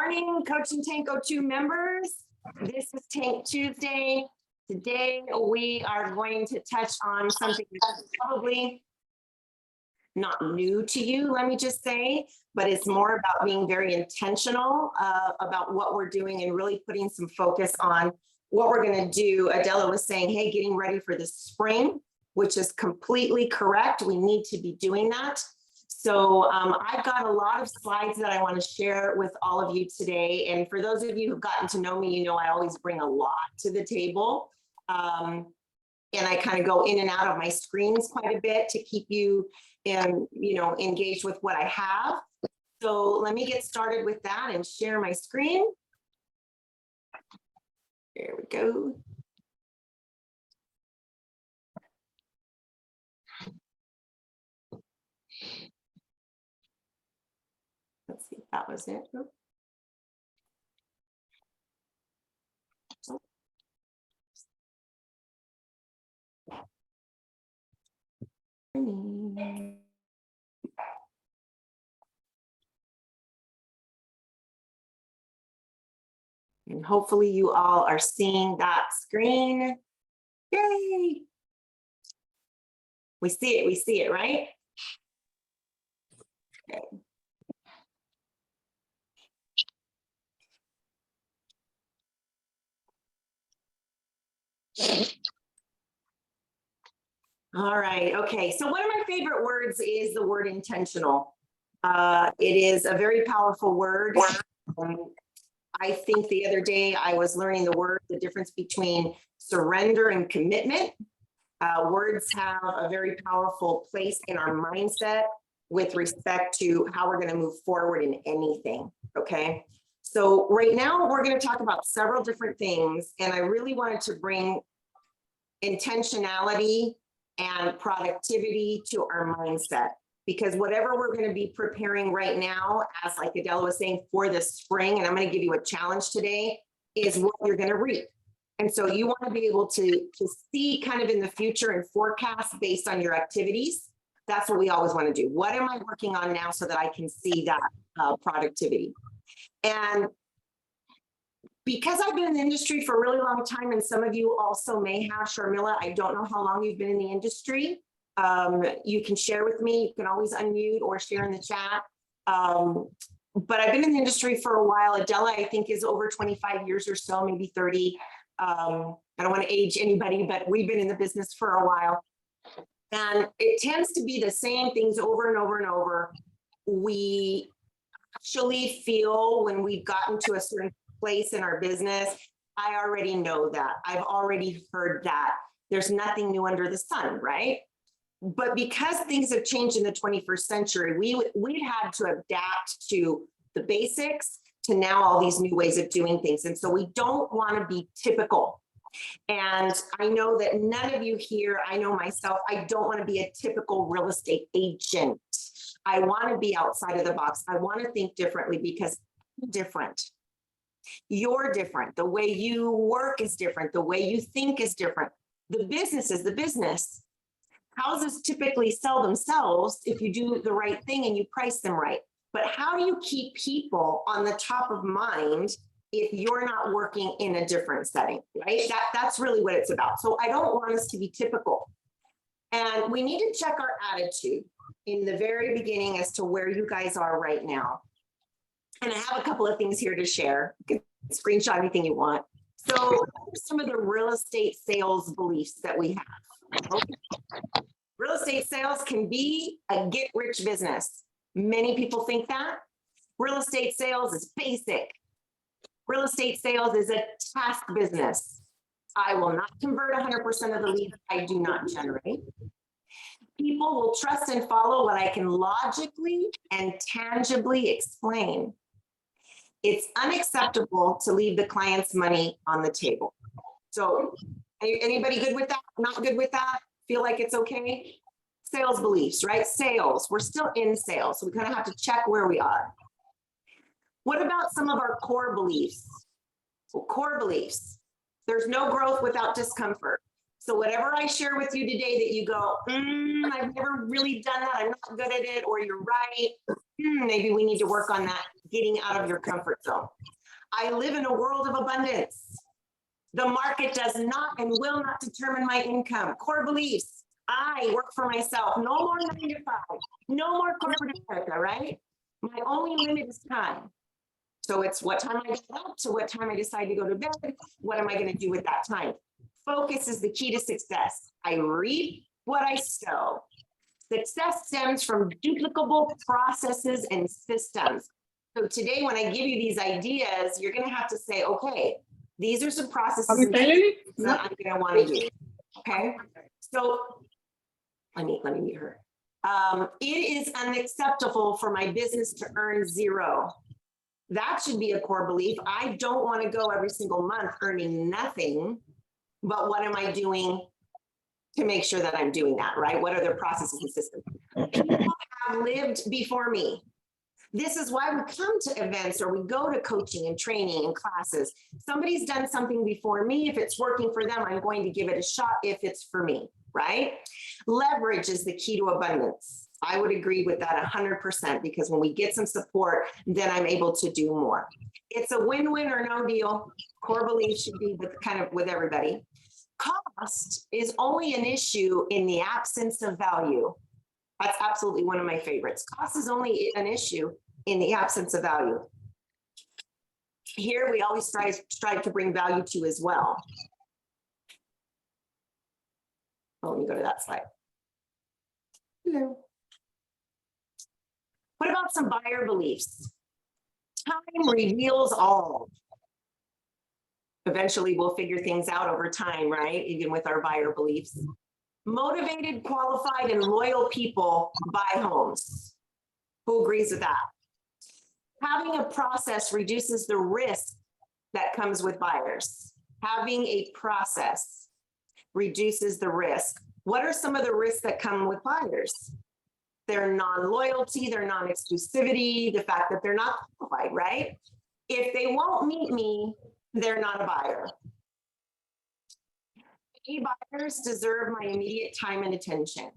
morning, Coaching Tank 02 members. This is Tank Tuesday. Today, we are going to touch on something that's probably not new to you, let me just say, but it's more about being very intentional about what we're doing and really putting some focus on what we're going to do. Adela was saying, hey, getting ready for the spring, which is completely correct. We need to be doing that. So I've got a lot of slides that I want to share with all of you today. And for those of you who've gotten to know me, you know I always bring a lot to the table. And I kind of go in and out of my screens quite a bit to keep you engaged with what I have. So let me get started with that and share my screen. There we go. Let's see if that was it. And hopefully you all are seeing that screen. Yay! We see it, right? Okay. All right, okay. So one of my favorite words is the word intentional. It is a very powerful word. I think the other day I was learning the difference between surrender and commitment. Words have a very powerful place in our mindset with respect to how we're going to move forward in anything, okay? So right now we're going to talk about several different things, and I really wanted to bring intentionality and productivity to our mindset, because whatever we're going to be preparing right now, as like Adela was saying, for the spring, and I'm going to give you a challenge today, is what you're going to reap. And so you want to be able to see kind of in the future and forecast based on your activities. That's what we always want to do. What am I working on now so that I can see that productivity? And because I've been in the industry for a really long time, and some of you also may have, Sharmila, I don't know how long you've been in the industry. You can share with me. You can always unmute or share in the chat. But I've been in the industry for a while. Adela, I think, is over 25 years or so, maybe 30. I don't want to age anybody, but we've been in the business for a while. And it tends to be the same things over and over and over. We actually feel when we've gotten to a certain place in our business, I already know that. I've already heard that. There's nothing new under the sun, right? But because things have changed in the 21st century, we've had to adapt to the basics to now all these new ways of doing things. And so we don't want to be typical. And I know that none of you here, I know myself, I don't want to be a typical real estate agent. I want to be outside of the box. I want to think differently because I'm different. You're different. The way you work is different. The way you think is different. The business is the business. Houses typically sell themselves if you do the right thing and you price them right. But how do you keep people on the top of mind if you're not working in a different setting, right? That's really what it's about. So I don't want us to be typical. And we need to check our attitude in the very beginning as to where you guys are right now. And I have a couple of things here to share. You can screenshot anything you want. So what are some of the real estate sales beliefs that we have? Okay. Real estate sales can be a get-rich business. Many people think that. Real estate sales is basic. Real estate sales is a task business. I will not convert 100% of the leads I do not generate. People will trust and follow what I can logically and tangibly explain. It's unacceptable to leave the client's money on the table. So anybody good with that? Not good with that? Feel like it's okay? Sales beliefs, right? Sales, we're still in sales. So we kind of have to check where we are. What about some of our core beliefs? Well, core beliefs. There's no growth without discomfort. So whatever I share with you today that you go, I've never really done that, I'm not good at it, or you're right, maybe we need to work on that. getting out of your comfort zone. I live in a world of abundance. The market does not and will not determine my income. Core beliefs. I work for myself. No more 9 to 5. No more corporate America, right? My only limit is time. So it's what time I get up to what time I decide to go to bed. What am I going to do with that time? Focus is the key to success. I reap what I sow. Success stems from duplicable processes and systems. So today, when I give you these ideas, you're going to have to say, okay, these are some processes and systems that I'm going to want to do. Okay. So let me mute her. It is unacceptable for my business to earn 0. That should be a core belief. I don't want to go every single month earning nothing, but what am I doing to make sure that I'm doing that, right? What are the processes and systems? People have lived before me. This is why we come to events or we go to coaching and training and classes. Somebody's done something before me. If it's working for them, I'm going to give it a shot if it's for me, right? Leverage is the key to abundance. I would agree with that 100% because when we get some support, then I'm able to do more. It's a win-win or no deal. Core belief should be with everybody. Cost is only an issue in the absence of value. That's absolutely one of my favorites. Cost is only an issue in the absence of value. Here, we always strive to bring value to as well. Oh, let me go to that slide. Hello. What about some buyer beliefs? Time reveals all. Eventually, we'll figure things out over time, right? Even with our buyer beliefs. Motivated, qualified, and loyal people buy homes. Who agrees with that? Having a process reduces the risk that comes with buyers. Having a process reduces the risk. What are some of the risks that come with buyers? Their non-loyalty, their non-exclusivity, the fact that they're not qualified, right? If they won't meet me, they're not a buyer. Buyers deserve my immediate time and attention.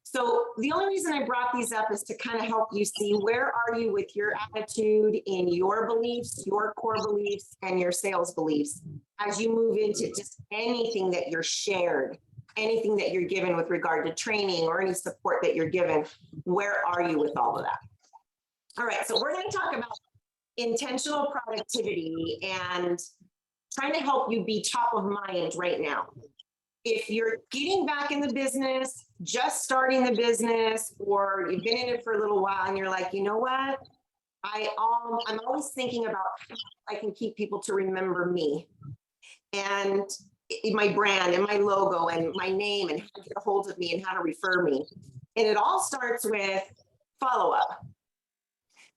So the only reason I brought these up is to kind of help you see where are you with your attitude in your beliefs, your core beliefs, and your sales beliefs as you move into just anything that you're shared, anything that you're given with regard to training or any support that you're given. Where are you with all of that? All right, so we're going to talk about intentional productivity and trying to help you be top of mind right now. If you're getting back in the business, just starting the business, or you've been in it for a little while and you're like, you know what? I'm always thinking about how I can keep people to remember me and my brand and my logo and my name and how to get a hold of me and how to refer me. And it all starts with follow-up.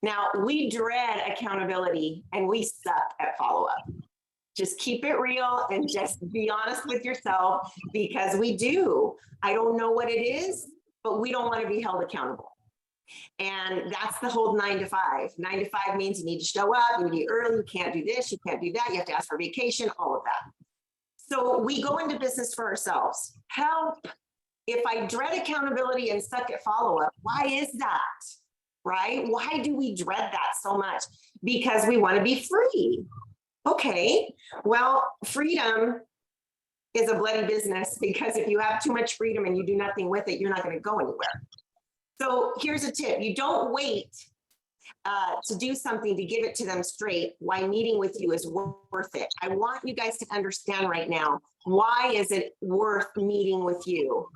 Now, we dread accountability and we suck at follow-up. Just keep it real and just be honest with yourself because we do. I don't know what it is, but we don't want to be held accountable. And that's the whole 9 to 5. 9 to 5 means you need to show up, you need to be early, you can't do this, you can't do that, you have to ask for vacation, all of that. So we go into business for ourselves. Help. If I dread accountability and suck at follow-up, why is that? Right? Why do we dread that so much? Because we want to be free. Okay, well, freedom is a bloody business because if you have too much freedom and you do nothing with it, you're not going to go anywhere. So here's a tip. You don't wait to do something to give it to them straight. Why meeting with you is worth it. I want you guys to understand right now, why is it worth meeting with you?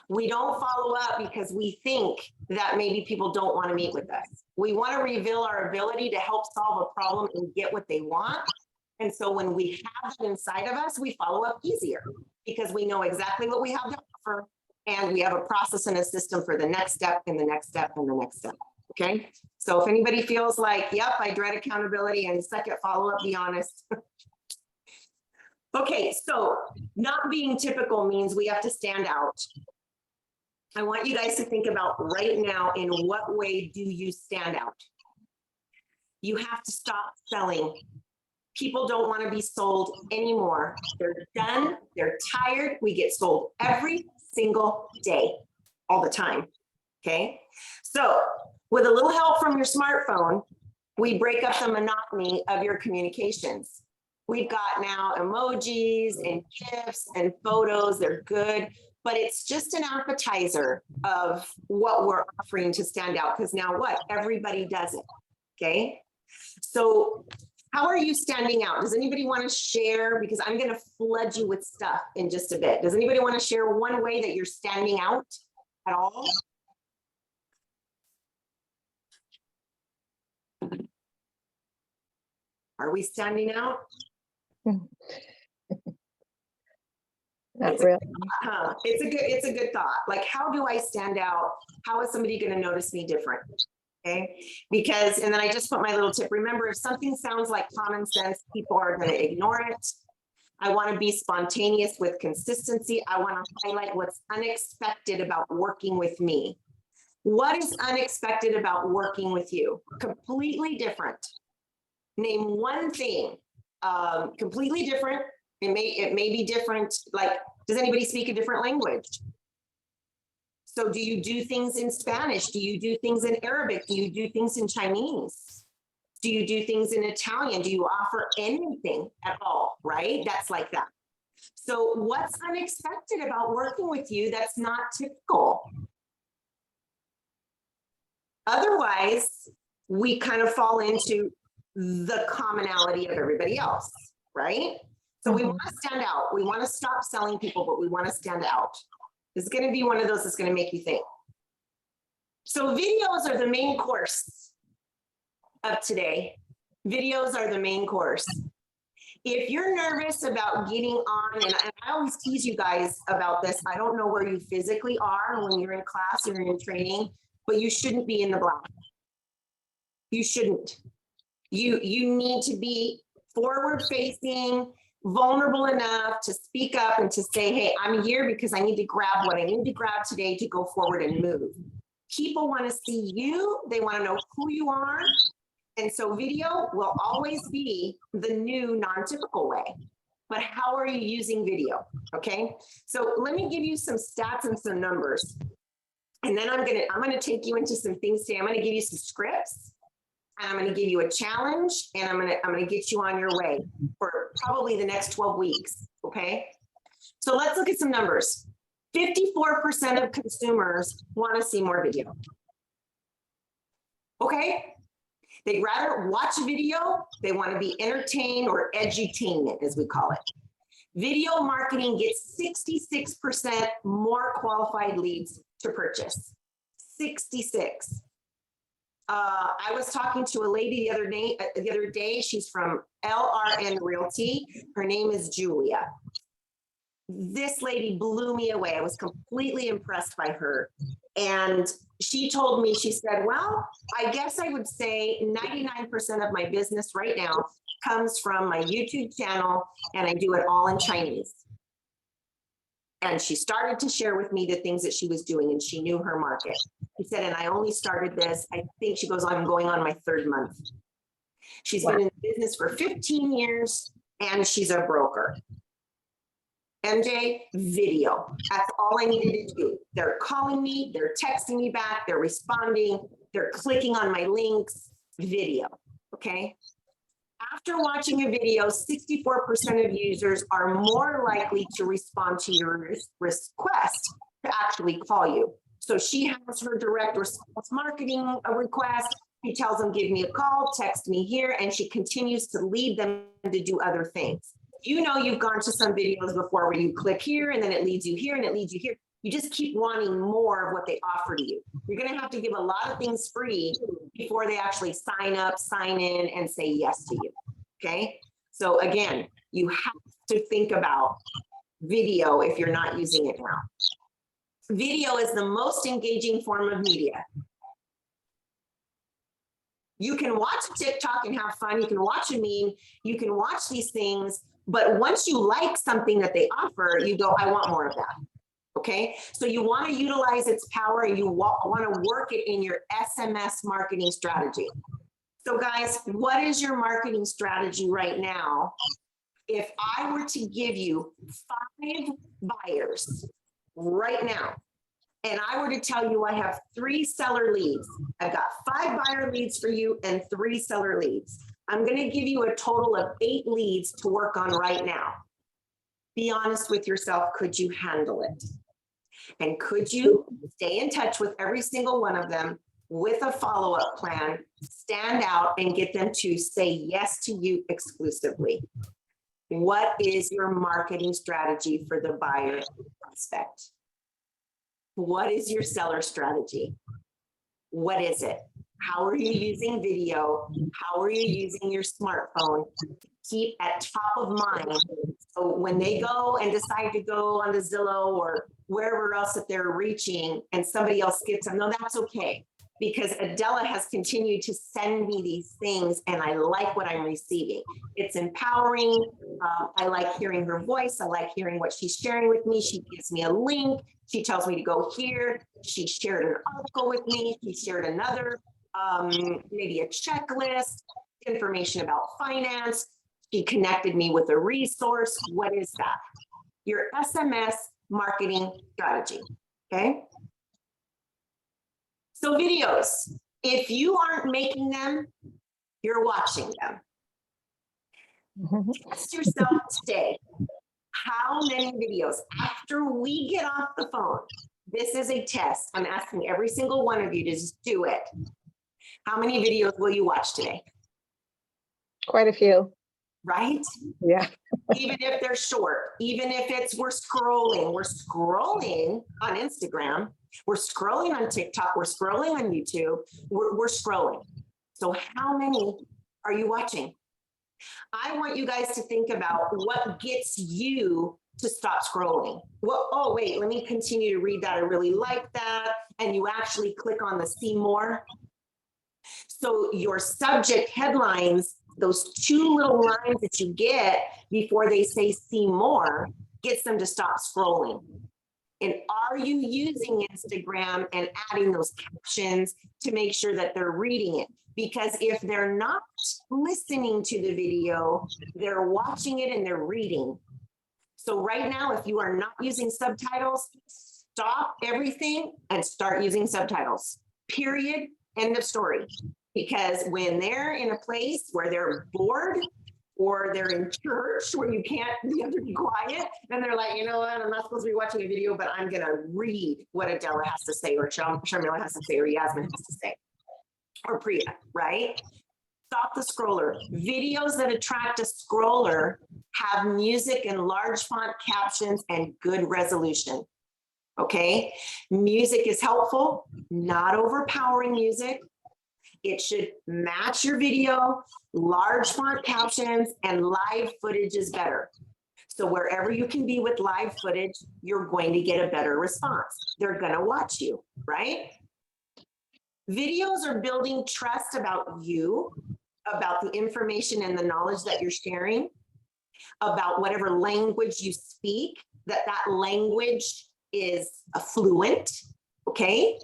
We don't follow up because we think that maybe people don't want to meet with us. We want to reveal our ability to help solve a problem and get what they want. And so when we have it inside of us, we follow up easier because we know exactly what we have to offer. And we have a process and a system for the next step and the next step and the next step. Okay. So if anybody feels like, yep, I dread accountability and second follow-up, be honest. Okay. So not being typical means we have to stand out. I want you guys to think about right now, in what way do you stand out? You have to stop selling. People don't want to be sold anymore. They're done. They're tired. We get sold every single day, all the time. Okay. So With a little help from your smartphone, we break up the monotony of your communications. We've got now emojis and GIFs and photos, they're good, but it's just an appetizer of what we're offering to stand out, because now what? Everybody does it, okay? So how are you standing out? Does anybody want to share? Because I'm going to flood you with stuff in just a bit. Does anybody want to share one way that you're standing out at all? Are we standing out? Not really. It's a good thought. Like, how do I stand out? How is somebody going to notice me different? Okay, because, and then I just put my little tip. Remember, if something sounds like common sense, people are going to ignore it. I want to be spontaneous with consistency. I want to highlight what's unexpected about working with me. What is unexpected about working with you? Completely different. Name one thing, completely different. It may be different. Like, does anybody speak a different language? So do you do things in Spanish? Do you do things in Arabic? Do you do things in Chinese? Do you do things in Italian? Do you offer anything at all, right? That's like that. So what's unexpected about working with you that's not typical? Otherwise, we kind of fall into the commonality of everybody else, right? So we want to stand out. We want to stop selling people, but we want to stand out. It's going to be one of those that's going to make you think. So videos are the main course of today. Videos are the main course. If you're nervous about getting on, and I always tease you guys about this, I don't know where you physically are when you're in class or in training, but you shouldn't be in the black. You shouldn't. You need to be forward facing, vulnerable enough to speak up and to say, hey, I'm here because I need to grab what I need to grab today to go forward and move. People want to see you. They want to know who you are. And so video will always be the new non-typical way. But how are you using video? Okay. So let me give you some stats and some numbers. And then I'm gonna take you into some things today. I'm gonna give you some scripts. And I'm going to give you a challenge, and I'm going to get you on your way for probably the next 12 weeks. Okay. So let's look at some numbers. 54% of consumers want to see more video. Okay. They'd rather watch a video. They want to be entertained, or edutainment, as we call it. Video marketing gets 66% more qualified leads to purchase. 66. I was talking to a lady the other day. She's from LRN Realty. Her name is Julia. This lady blew me away. I was completely impressed by her. And she told me, she said, well, I guess I would say 99% of my business right now comes from my YouTube channel, and I do it all in Chinese. And she started to share with me the things that she was doing, and she knew her market. She said, and I only started this, I think she goes, I'm going on my 3rd month. She's been in business for 15 years, and she's a broker. MJ, video. That's all I needed to do. They're calling me, they're texting me back, they're responding, they're clicking on my links, video, okay? After watching a video, 64% of users are more likely to respond to your request to actually call you. So she has her direct response marketing request. She tells them, give me a call, text me here, and she continues to lead them to do other things. You know, you've gone to some videos before where you click here and then it leads you here and it leads you here. You just keep wanting more of what they offer to you. You're going to have to give a lot of things free before they actually sign up, sign in, and say yes to you. Okay. So again, you have to think about video if you're not using it now. Video is the most engaging form of media. You can watch TikTok and have fun. You can watch a meme. You can watch these things. But once you like something that they offer, you go, I want more of that. Okay. So you want to utilize its power, and you want to work it in your SMS marketing strategy. So guys, what is your marketing strategy right now? If I were to give you 5 buyers right now, and I were to tell you I have 3 seller leads, I've got 5 buyer leads for you and 3 seller leads. I'm going to give you a total of 8 leads to work on right now. Be honest with yourself. Could you handle it? And could you stay in touch with every single one of them with a follow-up plan, stand out and get them to say yes to you exclusively? What is your marketing strategy for the buyer prospect? What is your seller strategy? What is it? How are you using video? How are you using your smartphone? Keep at top of mind. So when they go and decide to go on the Zillow or wherever else that they're reaching and somebody else gets them, no, that's okay. Because Adela has continued to send me these things and I like what I'm receiving. It's empowering. I like hearing her voice. I like hearing what she's sharing with me. She gives me a link. She tells me to go here. She shared an article with me. She shared another, maybe a checklist, information about finance. She connected me with a resource. What is that? Your SMS marketing strategy, okay? So videos, if you aren't making them, you're watching them. Ask yourself today, how many videos, after we get off the phone, this is a test. I'm asking every single one of you to just do it. How many videos will you watch today? Quite a few. Right? Yeah. Even if they're short, even if it's we're scrolling on Instagram, we're scrolling on TikTok, we're scrolling on YouTube, we're scrolling. So how many are you watching? I want you guys to think about what gets you to stop scrolling. Well, oh, wait, let me continue to read that. I really like that. And you actually click on the see more. So your subject headlines, those 2 little lines that you get before they say see more, gets them to stop scrolling. And are you using Instagram and adding those captions to make sure that they're reading it? Because if they're not listening to the video, they're watching it and they're reading. So right now, if you are not using subtitles, stop everything and start using subtitles. Period. End of story. Because when they're in a place where they're bored or they're in church where you can't be quiet, and they're like, you know what, I'm not supposed to be watching a video, but I'm going to read what Adela has to say or Sharmila has to say or Yasmin has to say or Priya, right? Stop the scroller. Videos that attract a scroller have music and large font captions and good resolution. Okay? Music is helpful, not overpowering music. It should match your video, large font captions, and live footage is better. So wherever you can be with live footage, you're going to get a better response. They're going to watch you, right? Videos are building trust about you, about the information and the knowledge that you're sharing, about whatever language you speak, that language is fluent, okay?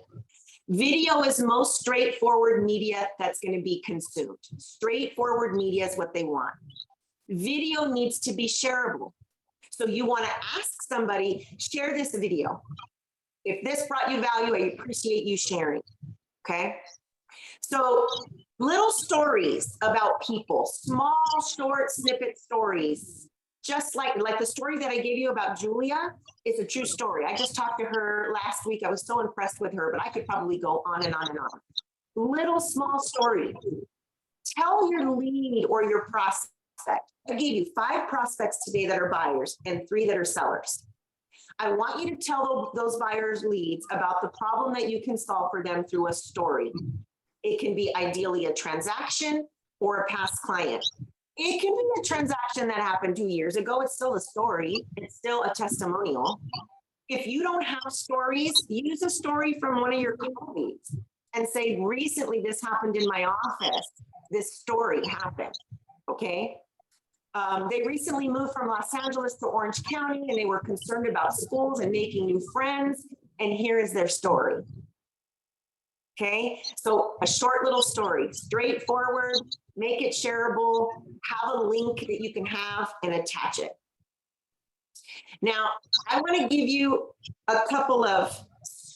Video is most straightforward media that's going to be consumed. Straightforward media is what they want. Video needs to be shareable. So you want to ask somebody, share this video. If this brought you value, I appreciate you sharing. Okay. So little stories about people, small, short snippet stories, just like the story that I gave you about Julia is a true story. I just talked to her last week. I was so impressed with her, but I could probably go on and on and on. Little small story. Tell your lead or your prospect. I gave you 5 prospects today that are buyers and 3 that are sellers. I want you to tell those buyers leads about the problem that you can solve for them through a story. It can be ideally a transaction or a past client. It can be a transaction that happened 2 years ago. It's still a story. It's still a testimonial. If you don't have stories, use a story from one of your colleagues and say, recently this happened in my office. This story happened, okay? They recently moved from Los Angeles to Orange County and they were concerned about schools and making new friends. And here is their story. Okay, so a short little story, straightforward, make it shareable, have a link that you can have and attach it. Now, I want to give you a couple of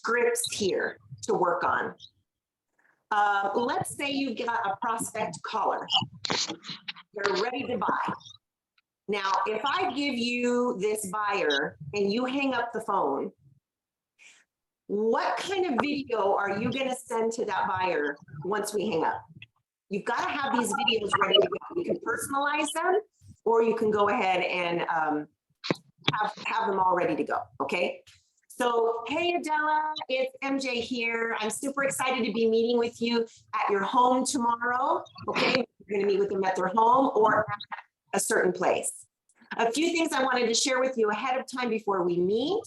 scripts here to work on. Let's say you got a prospect caller. They're ready to buy. Now, if I give you this buyer and you hang up the phone, what kind of video are you going to send to that buyer once we hang up? You've got to have these videos ready to go. You can personalize them, or you can go ahead and have them all ready to go, okay? So, hey Adela, it's MJ here. I'm super excited to be meeting with you at your home tomorrow, okay? You're gonna meet with them at their home or at a certain place. A few things I wanted to share with you ahead of time before we meet.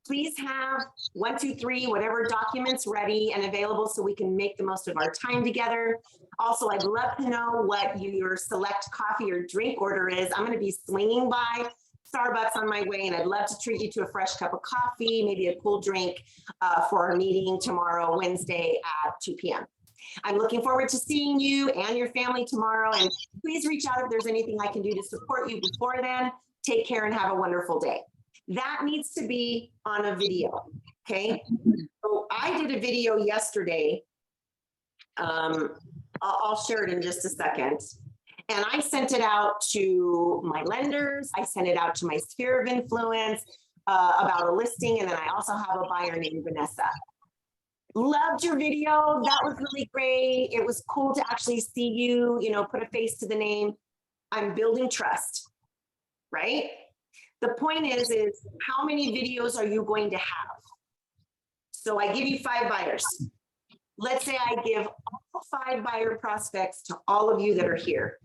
Please have 1, 2, 3, whatever documents ready and available so we can make the most of our time together. Also, I'd love to know what your select coffee or drink order is. I'm gonna be swinging by Starbucks on my way, and I'd love to treat you to a fresh cup of coffee, maybe a cool drink for our meeting tomorrow, Wednesday at 2 p.m. I'm looking forward to seeing you and your family tomorrow, and please reach out if there's anything I can do to support you before then. Take care and have a wonderful day. That needs to be on a video, okay? So I did a video yesterday. I'll share it in just a second. And I sent it out to my lenders. I sent it out to my sphere of influence about a listing. And then I also have a buyer named Vanessa. Loved your video. That was really great. It was cool to actually see you, put a face to the name. I'm building trust, right? The point is how many videos are you going to have? So I give you 5 buyers. Let's say I give all 5 buyer prospects to all of you that are here.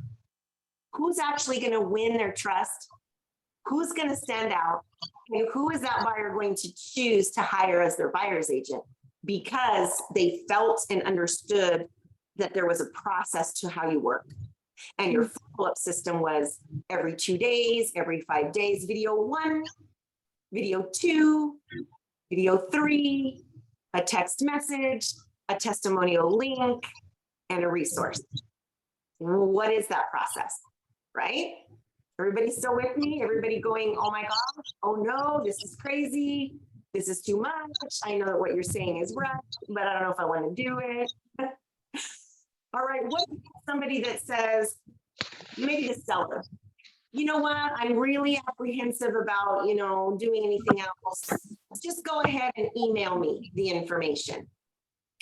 Who's actually going to win their trust? Who's going to stand out? And who is that buyer going to choose to hire as their buyer's agent? Because they felt and understood that there was a process to how you work. And your follow-up system was every 2 days, every 5 days, video 1, video 2, video 3, a text message, a testimonial link, and a resource. What is that process, right? Everybody still with me? Everybody going, oh my gosh, oh no, this is crazy. This is too much. I know that what you're saying is right, but I don't know if I want to do it. All right, what if somebody that says, maybe the seller, you know what, I'm really apprehensive about, doing anything else. Just go ahead and email me the information.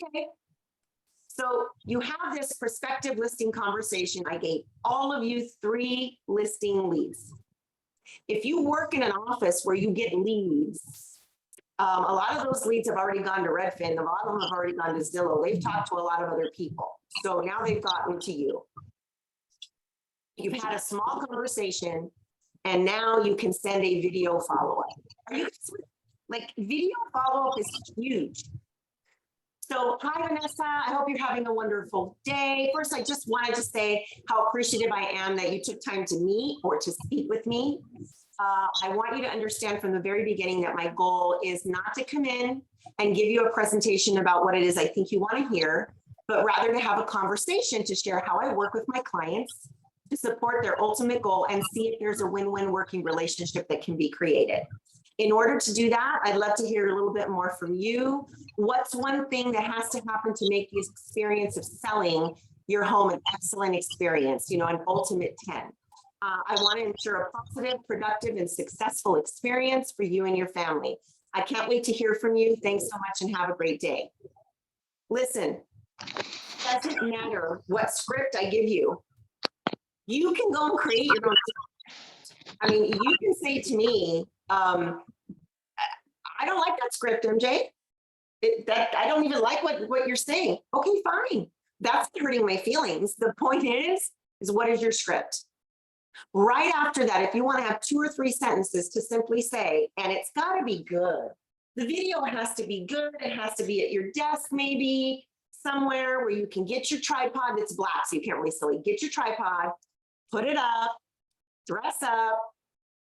Okay. So you have this prospective listing conversation. I gave all of you 3 listing leads. If you work in an office where you get leads, a lot of those leads have already gone to Redfin. A lot of them have already gone to Zillow. They've talked to a lot of other people. So now they've gotten to you. You've had a small conversation, and now you can send a video follow-up. Video follow-up is huge. So hi, Vanessa. I hope you're having a wonderful day. First, I just wanted to say how appreciative I am that you took time to meet or to speak with me. I want you to understand from the very beginning that my goal is not to come in and give you a presentation about what it is I think you want to hear, but rather to have a conversation to share how I work with my clients to support their ultimate goal and see if there's a win-win working relationship that can be created. In order to do that, I'd love to hear a little bit more from you. What's one thing that has to happen to make the experience of selling your home an excellent experience, an ultimate 10? I want to ensure a positive, productive, and successful experience for you and your family. I can't wait to hear from you. Thanks so much and have a great day. Listen, it doesn't matter what script I give you. You can go and create your own script. I mean, you can say to me, I don't like that script, MJ. I don't even like what you're saying. Okay, fine. That's hurting my feelings. The point is what is your script? Right after that, if you want to have 2 or 3 sentences to simply say, and it's got to be good. The video has to be good. It has to be at your desk, maybe somewhere where you can get your tripod that's black, so you can't really silly. Get your tripod, put it up, dress up,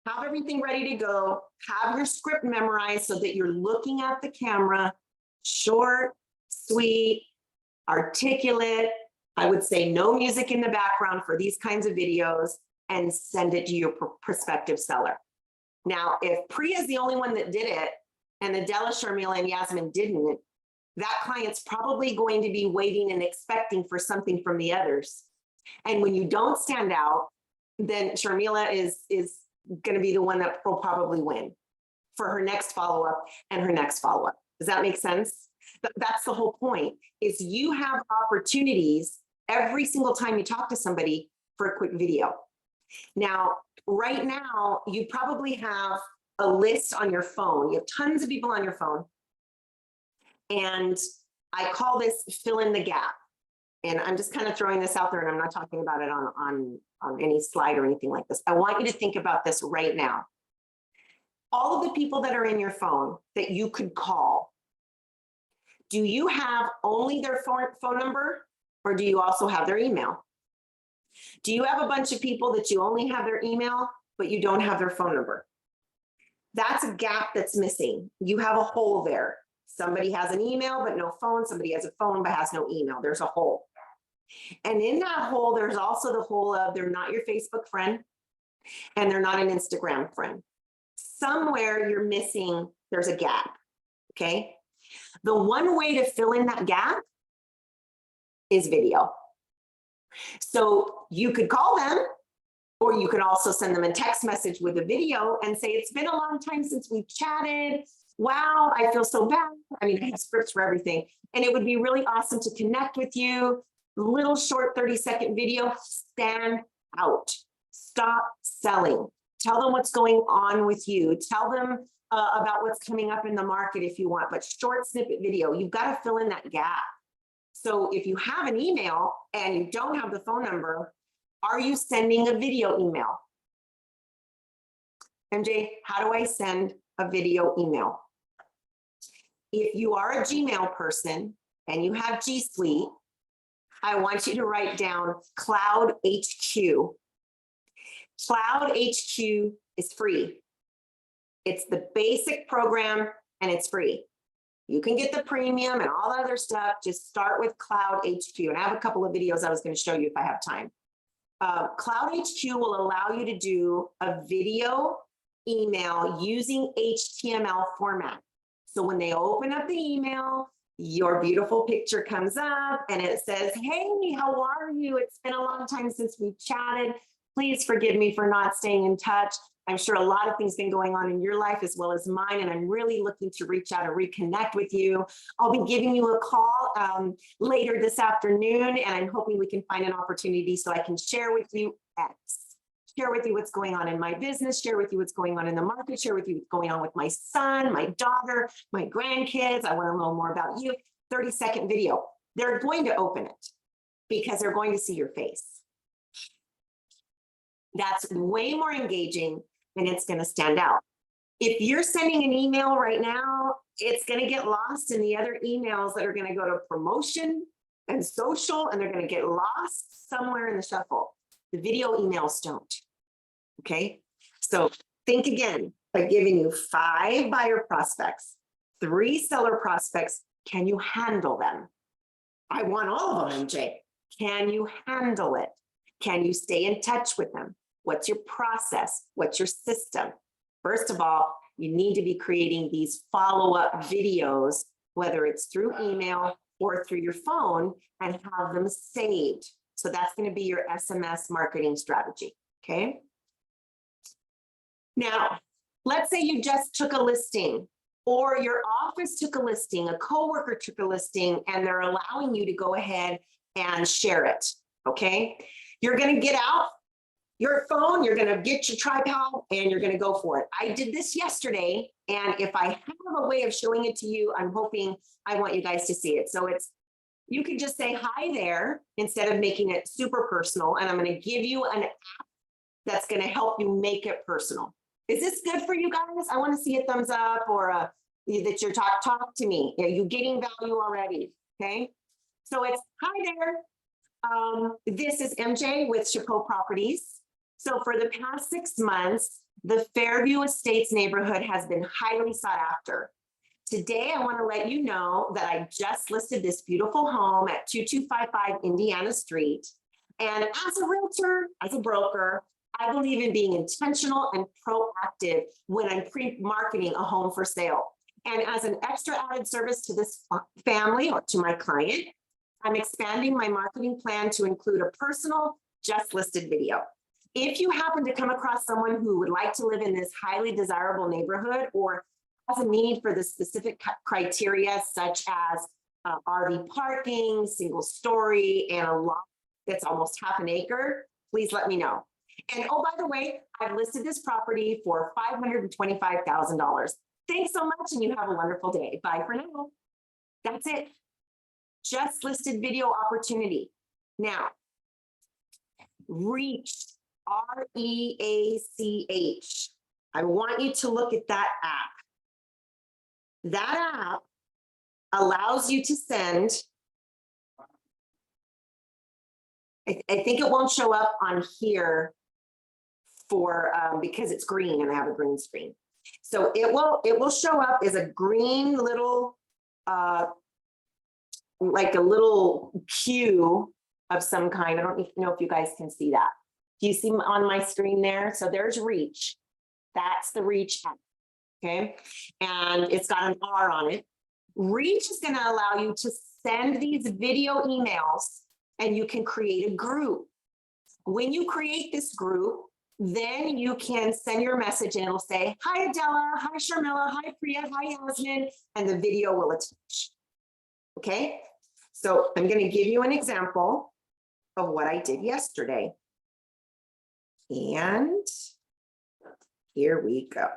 have everything ready to go, have your script memorized so that you're looking at the camera, short, sweet, articulate. I would say no music in the background for these kinds of videos, and send it to your prospective seller. Now, if Priya is the only one that did it, and Adela, Sharmila, and Yasmin didn't, that client's probably going to be waiting and expecting for something from the others. And when you don't stand out, then Sharmila is going to be the one that will probably win for her next follow-up and her next follow-up. Does that make sense? That's the whole point, is you have opportunities every single time you talk to somebody for a quick video. Now, right now, you probably have a list on your phone. You have tons of people on your phone. And I call this fill in the gap. And I'm just kind of throwing this out there, and I'm not talking about it on any slide or anything like this. I want you to think about this right now. All of the people that are in your phone that you could call, do you have only their phone number, or do you also have their email? Do you have a bunch of people that you only have their email, but you don't have their phone number? That's a gap that's missing. You have a hole there. Somebody has an email, but no phone. Somebody has a phone, but has no email. There's a hole. And in that hole, there's also the hole of they're not your Facebook friend, and they're not an Instagram friend. Somewhere you're missing, there's a gap, okay? The one way to fill in that gap is video. So you could call them, or you could also send them a text message with a video and say, it's been a long time since we've chatted. Wow, I feel so bad. I mean, I have scripts for everything. And it would be really awesome to connect with you. Little short 30-second video, stand out. Stop selling. Tell them what's going on with you. Tell them about what's coming up in the market if you want, but short snippet video. You've got to fill in that gap. So if you have an email and you don't have the phone number, are you sending a video email? MJ, how do I send a video email? If you are a Gmail person and you have G Suite, I want you to write down Cloud HQ. Cloud HQ is free. It's the basic program and it's free. You can get the premium and all the other stuff. Just start with Cloud HQ. And I have a couple of videos I was going to show you if I have time. Cloud HQ will allow you to do a video email using HTML format. So when they open up the email, your beautiful picture comes up and it says, hey, how are you? It's been a long time since we've chatted. Please forgive me for not staying in touch. I'm sure a lot of things been going on in your life as well as mine, and I'm really looking to reach out and reconnect with you. I'll be giving you a call later this afternoon, and I'm hoping we can find an opportunity so I can share with you X. Share with you what's going on in my business, share with you what's going on in the market, share with you what's going on with my son, my daughter, my grandkids. I want to know more about you. 30-second video. They're going to open it because they're going to see your face. That's way more engaging and it's going to stand out. If you're sending an email right now, it's going to get lost in the other emails that are going to go to promotion and social, and they're going to get lost somewhere in the shuffle. The video emails don't. Okay. So think again, by giving you 5 buyer prospects, 3 seller prospects. Can you handle them? I want all of them, MJ. Can you handle it? Can you stay in touch with them? What's your process? What's your system? First of all, you need to be creating these follow-up videos, whether it's through email or through your phone, and have them saved. So that's going to be your SMS marketing strategy. Okay. Now, let's say you just took a listing, or your office took a listing, a coworker took a listing, and they're allowing you to go ahead and share it. Okay. You're going to get out your phone, you're going to get your tripod, and you're going to go for it. I did this yesterday, and if I have a way of showing it to you, I'm hoping I want you guys to see it. So it's, you can just say hi there instead of making it super personal, and I'm going to give you an app that's going to help you make it personal. Is this good for you guys? I want to see a thumbs up or that you're talk to me. Are you getting value already? Okay. So it's hi there. This is MJ with Chapeau Properties. So for the past 6 months, the Fairview Estates neighborhood has been highly sought after. Today, I want to let you know that I just listed this beautiful home at 2255 Indiana Street. And as a realtor, as a broker, I believe in being intentional and proactive when I'm pre-marketing a home for sale. And as an extra added service to this family or to my client, I'm expanding my marketing plan to include a personal just listed video. If you happen to come across someone who would like to live in this highly desirable neighborhood or has a need for the specific criteria such as RV parking, single story, and a lot that's almost half an acre, please let me know. And oh, by the way, I've listed this property for $525,000. Thanks so much, and you have a wonderful day. Bye for now. That's it. Just listed video opportunity. Now, Reach, REACH. I want you to look at that app. That app allows you to send, I think it won't show up on here for because it's green and I have a green screen. So it will show up as a green little like a little cue of some kind. I don't know if you guys can see that. Do you see on my screen there? So there's Reach. That's the Reach app. Okay. And it's got an R on it. Reach is going to allow you to send these video emails and you can create a group. When you create this group, then you can send your message and it'll say, hi, Adela, hi, Sharmila, hi, Priya, hi, Yasmin, and the video will attach. Okay, so I'm going to give you an example of what I did yesterday. And here we go.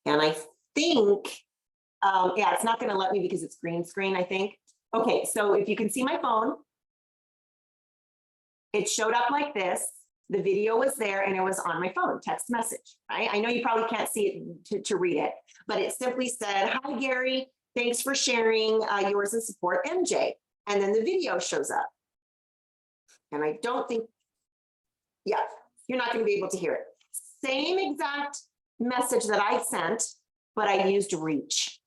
And I think, yeah, it's not going to let me because it's green screen, I think. Okay, so if you can see my phone, it showed up like this. The video was there and it was on my phone, text message, right? I know you probably can't see it to read it, but it simply said, hi, Gary, thanks for sharing yours and support MJ. And then the video shows up. And I don't think, yeah, you're not going to be able to hear it. Same exact message that I sent, but I used Reach.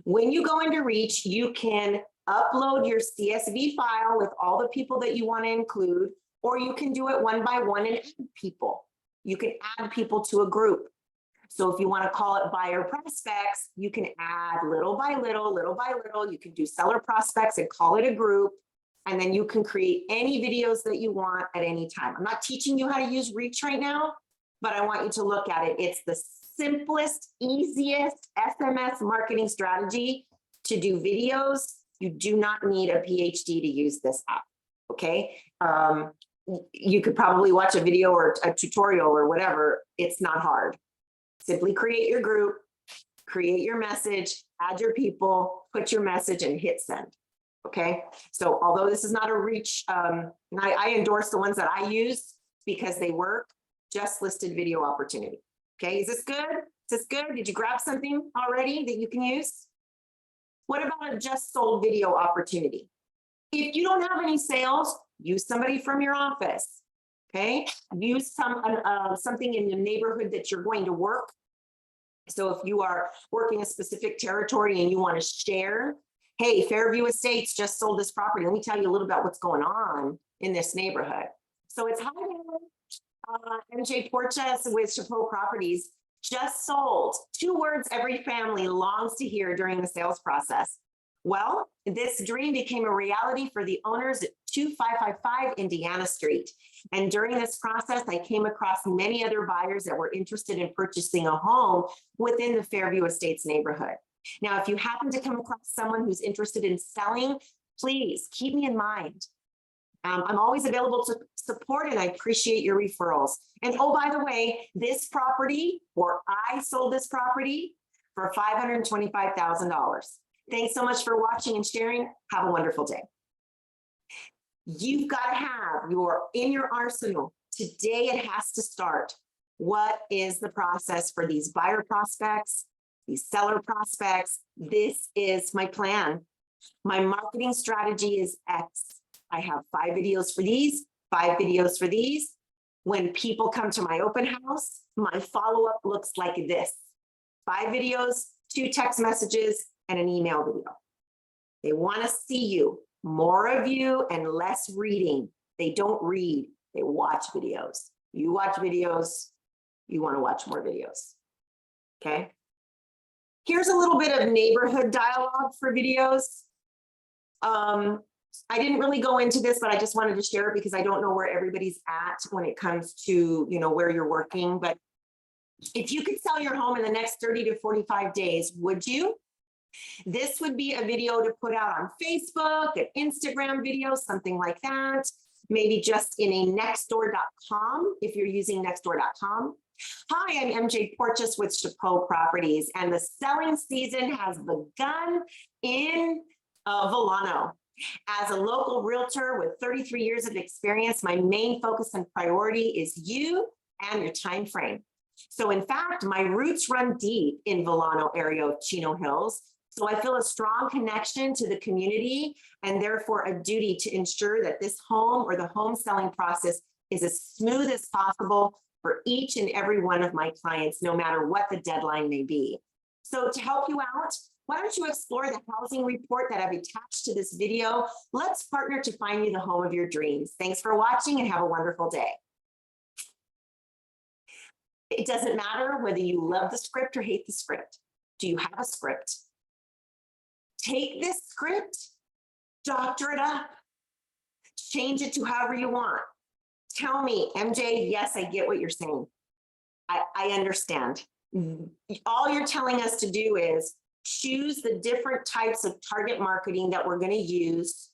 When you go into Reach, you can upload your CSV file with all the people that you want to include, or you can do it one by one and add people. You can add people to a group. So if you want to call it buyer prospects, you can add little by little, little by little. You can do seller prospects and call it a group. And then you can create any videos that you want at any time. I'm not teaching you how to use Reach right now, but I want you to look at it. It's the simplest, easiest SMS marketing strategy to do videos. You do not need a PhD to use this app, okay? You could probably watch a video or a tutorial or whatever. It's not hard. Simply create your group, create your message, add your people, put your message and hit send, okay? So although this is not a Reach, and I endorse the ones that I use because they work, just listed video opportunity. Okay, is this good? Is this good? Did you grab something already that you can use? What about a just sold video opportunity? If you don't have any sales, use somebody from your office. Okay, use something in the neighborhood that you're going to work. So if you are working a specific territory and you want to share, hey, Fairview Estates just sold this property. Let me tell you a little about what's going on in this neighborhood. So it's MJ Porches with Chapeau Properties just sold. 2 words every family longs to hear during the sales process. Well, this dream became a reality for the owners at 2555 Indiana Street. And during this process, I came across many other buyers that were interested in purchasing a home within the Fairview Estates neighborhood. Now, if you happen to come across someone who's interested in selling, please keep me in mind. I'm always available to support and I appreciate your referrals. And oh, by the way, this property, or I sold this property for $525,000. Thanks so much for watching and sharing. Have a wonderful day. You've got to have in your arsenal. Today it has to start. What is the process for these buyer prospects, these seller prospects? This is my plan. My marketing strategy is X. I have 5 videos for these, 5 videos for these. When people come to my open house, my follow-up looks like this. 5 videos, 2 text messages, and an email video. They want to see you, more of you and less reading. They don't read, they watch videos. You watch videos, you want to watch more videos. Okay. Here's a little bit of neighborhood dialogue for videos. I didn't really go into this, but I just wanted to share it because I don't know where everybody's at when it comes to, where you're working. But if you could sell your home in the next 30 to 45 days, would you? This would be a video to put out on Facebook, an Instagram video, something like that. Maybe just in a nextdoor.com if you're using nextdoor.com. Hi, I'm MJ Porteous with Chapeau Properties, and the selling season has begun in Volano. As a local realtor with 33 years of experience, my main focus and priority is you and your time frame. So in fact, my roots run deep in Volano area of Chino Hills. So I feel a strong connection to the community and therefore a duty to ensure that this home or the home selling process is as smooth as possible for each and every one of my clients, no matter what the deadline may be. So to help you out, why don't you explore the housing report that I've attached to this video? Let's partner to find you the home of your dreams. Thanks for watching and have a wonderful day. It doesn't matter whether you love the script or hate the script. Do you have a script? Take this script, doctor it up, change it to however you want. Tell me, MJ, yes, I get what you're saying. I understand. All you're telling us to do is choose the different types of target marketing that we're going to use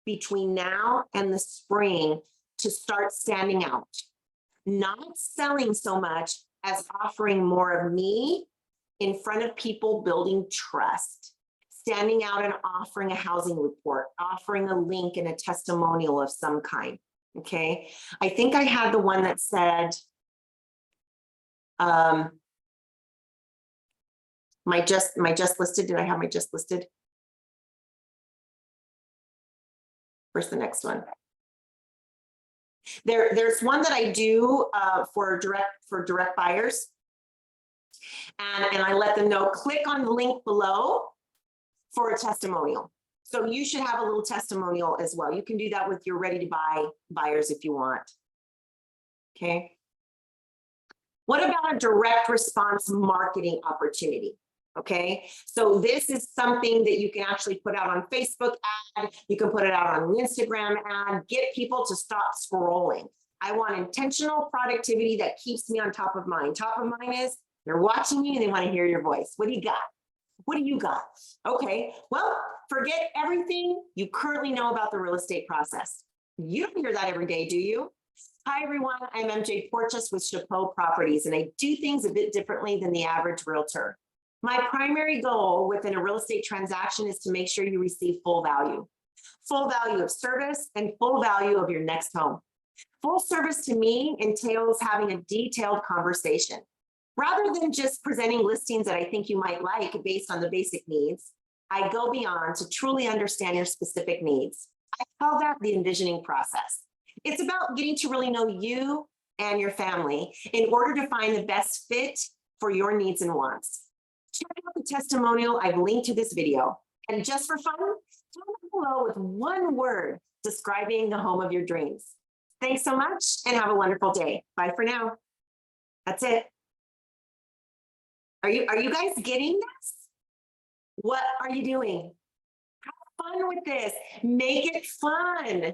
between now and the spring to start standing out. Not selling so much as offering more of me in front of people, building trust, standing out and offering a housing report, offering a link and a testimonial of some kind. Okay. I think I had the one that said, my just listed. Did I have my just listed? Where's the next one? There's one that I do for direct buyers. And I let them know, click on the link below for a testimonial. So you should have a little testimonial as well. You can do that with your ready to buy buyers if you want. Okay. What about a direct response marketing opportunity? Okay, so this is something that you can actually put out on Facebook ad, you can put it out on Instagram ad, get people to stop scrolling. I want intentional productivity that keeps me on top of mind. Top of mind is they're watching you and they want to hear your voice. What do you got? What do you got? Okay, well, forget everything you currently know about the real estate process. You don't hear that every day, do you? Hi, everyone. I'm MJ Porteous with Chapeau Properties, and I do things a bit differently than the average realtor. My primary goal within a real estate transaction is to make sure you receive full value of service and full value of your next home. Full service to me entails having a detailed conversation. Rather than just presenting listings that I think you might like based on the basic needs, I go beyond to truly understand your specific needs. I call that the envisioning process. It's about getting to really know you and your family in order to find the best fit for your needs and wants. Check out the testimonial I've linked to this video. And just for fun, comment below with one word describing the home of your dreams. Thanks so much and have a wonderful day. Bye for now. That's it. Are you guys getting this? What are you doing? Have fun with this. Make it fun.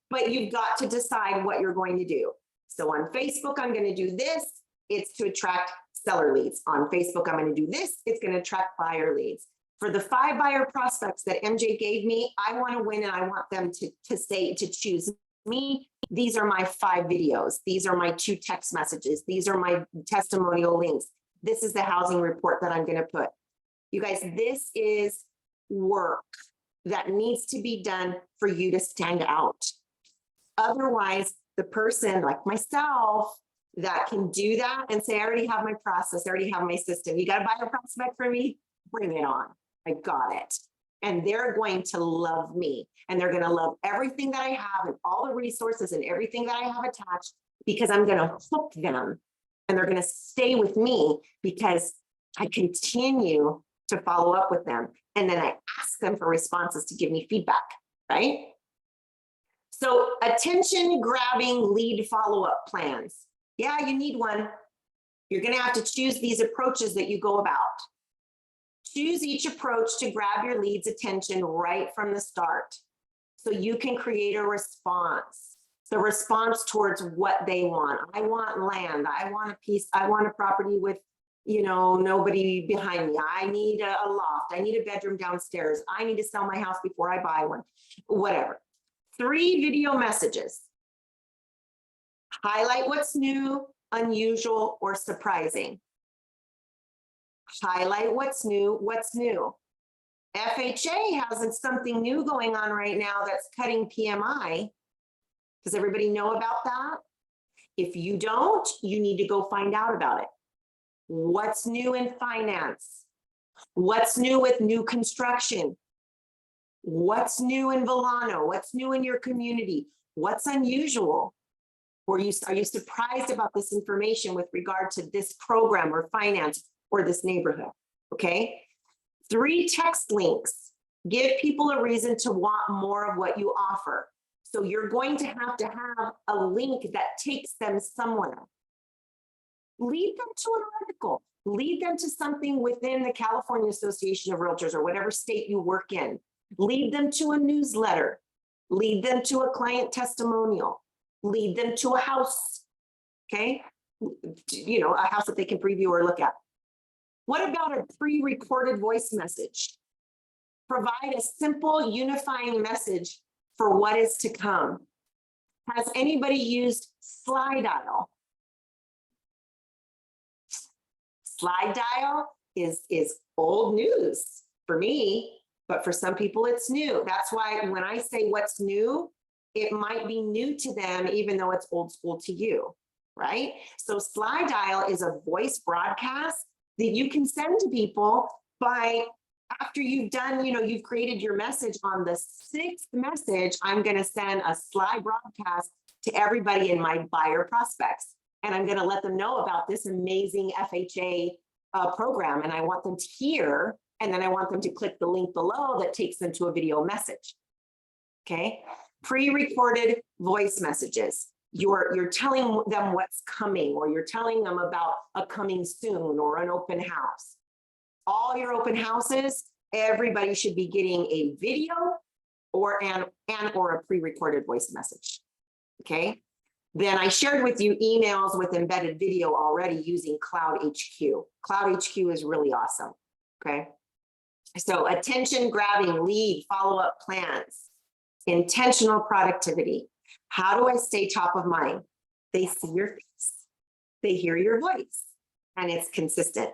But you've got to decide what you're going to do. So on Facebook, I'm going to do this. It's to attract seller leads. On Facebook, I'm going to do this. It's going to attract buyer leads. For the 5 buyer prospects that MJ gave me, I want to win and I want them to choose me. These are my 5 videos. These are my 2 text messages. These are my testimonial links. This is the housing report that I'm going to put. You guys, this is work that needs to be done for you to stand out. Otherwise, the person like myself that can do that and say, I already have my process, I already have my system. You got to buy a prospect for me? Bring it on. I got it. And they're going to love me. And they're going to love everything that I have and all the resources and everything that I have attached because I'm going to hook them. And they're going to stay with me because I continue to follow up with them. And then I ask them for responses to give me feedback, right? So attention grabbing lead follow-up plans. Yeah, you need one. You're going to have to choose these approaches that you go about. Choose each approach to grab your lead's attention right from the start, so you can create a response. The response towards what they want. I want land. I want a piece. I want a property with, nobody behind me. I need a loft. I need a bedroom downstairs. I need to sell my house before I buy one. Whatever. 3 video messages. Highlight what's new, unusual, or surprising. Highlight what's new, FHA has something new going on right now that's cutting PMI. Does everybody know about that? If you don't, you need to go find out about it. What's new in finance? What's new with new construction? What's new in Volano? What's new in your community? What's unusual? Are you surprised about this information with regard to this program or finance or this neighborhood? Okay. 3 text links. Give people a reason to want more of what you offer. So you're going to have a link that takes them somewhere. Lead them to an article. Lead them to something within the California Association of Realtors or whatever state you work in. Lead them to a newsletter. Lead them to a client testimonial. Lead them to a house, okay? A house that they can preview or look at. What about a pre-recorded voice message? Provide a simple unifying message for what is to come. Has anybody used Slide Dial? Slide Dial is old news for me, but for some people it's new. That's why when I say what's new, it might be new to them, even though it's old school to you, right? So Slide Dial is a voice broadcast that you can send to people after you've done, you've created your message. On the 6th message, I'm going to send a slide broadcast to everybody in my buyer prospects. And I'm going to let them know about this amazing FHA program. And I want them to hear, and then I want them to click the link below that takes them to a video message. Okay. Pre-recorded voice messages. You're telling them what's coming, or you're telling them about a coming soon or an open house. All your open houses, everybody should be getting a video or a pre-recorded voice message. Okay. Then I shared with you emails with embedded video already using Cloud HQ. Cloud HQ is really awesome. Okay. So attention grabbing lead follow-up plans, intentional productivity. How do I stay top of mind? They see your face, they hear your voice, and it's consistent.